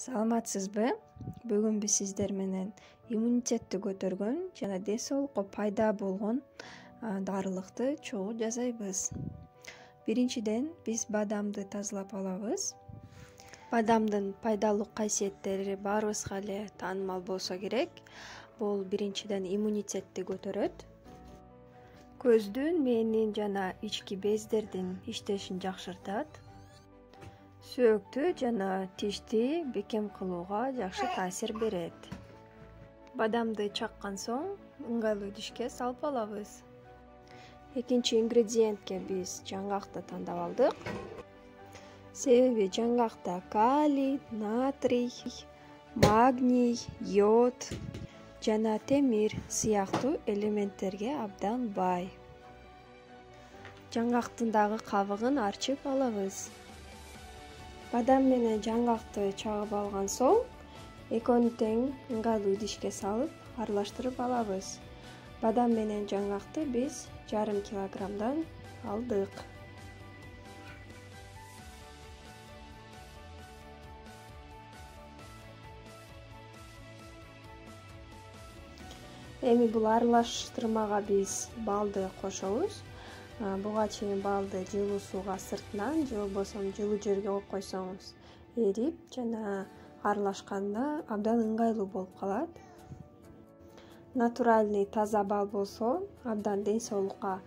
Саламатсызбы? Бүгүн биз сиздер менен иммунитетти көтөргөн жана ден соолукка пайда болгон дарылыкты чогуу жасайбыз. Биринчиден биз бадамды тазалап алабыз. Бадамдын пайдалуу касиеттери баарыбызга эле таанымал болсо керек. Бул биринчиден иммунитетти көтөрөт. Көздүн, мээнин жана ички бездердин иштешин жакшыртат. Сөөктү жана тишти бекем кылууга жакшы таасир берет. Бадамды чаккан соң ыңгайлуу идишке салып алабыз. Экинчи ингредиентке биз жаңгакты тандап алдык. Себеби жаңгакта калий, натрий, магний, йод жана темир сыяктуу элементтерге абдан бай. Жаңгактын дагы кабыгын арчып алабыз. Бадам менен жаңгакты чагып алган соң экөөнү тең ыңгайлуу идишке салып аралаштырып алабыз. Бадам менен жаңгакты биз 1,5 килограммдан алдык. Эми бул аралаштырмага биз балды кошобуз. Буга чейин балды жылуу сууга сыртынан же болбосо жылуу жерге коюп койсоңуз эрип жана аралашканда абдан ыңгайлуу болуп калат. Натуральный таза бал болсо абдан ден соолукка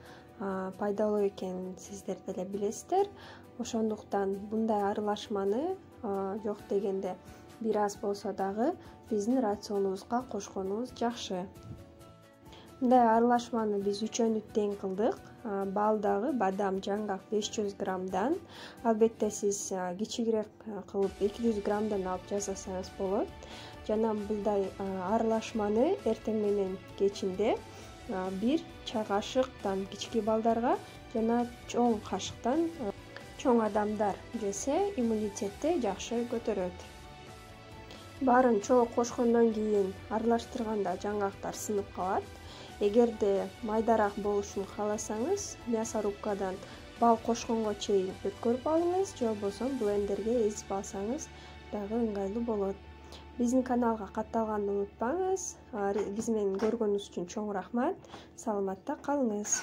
пайдалуу экенин сиздер деле билесиздер. Ошондуктан мындай аралашманы жок дегенде бир аз болсо дагы биздин рационубузга кошконубуз жакшы. Мындай аралашманы биз үчөөнү тең кылдык. Бал дагы бадам, жаңгак 500 граммдан. Албетте сиз кичигирээк кылып 200 граммдан алып жасасаңыз болот. Жана мындай аралашманы эртең менен кечинде 1 чай кашыктан кички балдарга жана чоң кашыктан чоң адамдар жесе иммунитетти жакшы көтөрөт. Баарын чогуу кошкондон кийин аралаштырганда жаңгактар сынып калат. Эгерде майдараак болушун кааласаңыз, мясорубкадан бал кошконго чейин өткөрүп алыңыз, же болбосо блендерге эзип алсаңыз дагы ыңгайлуу болот. Биздин каналга катталганды унутпаңыз. Биз менен көргөнүңүз үчүн чоң рахмат. Саламатта калыңыз.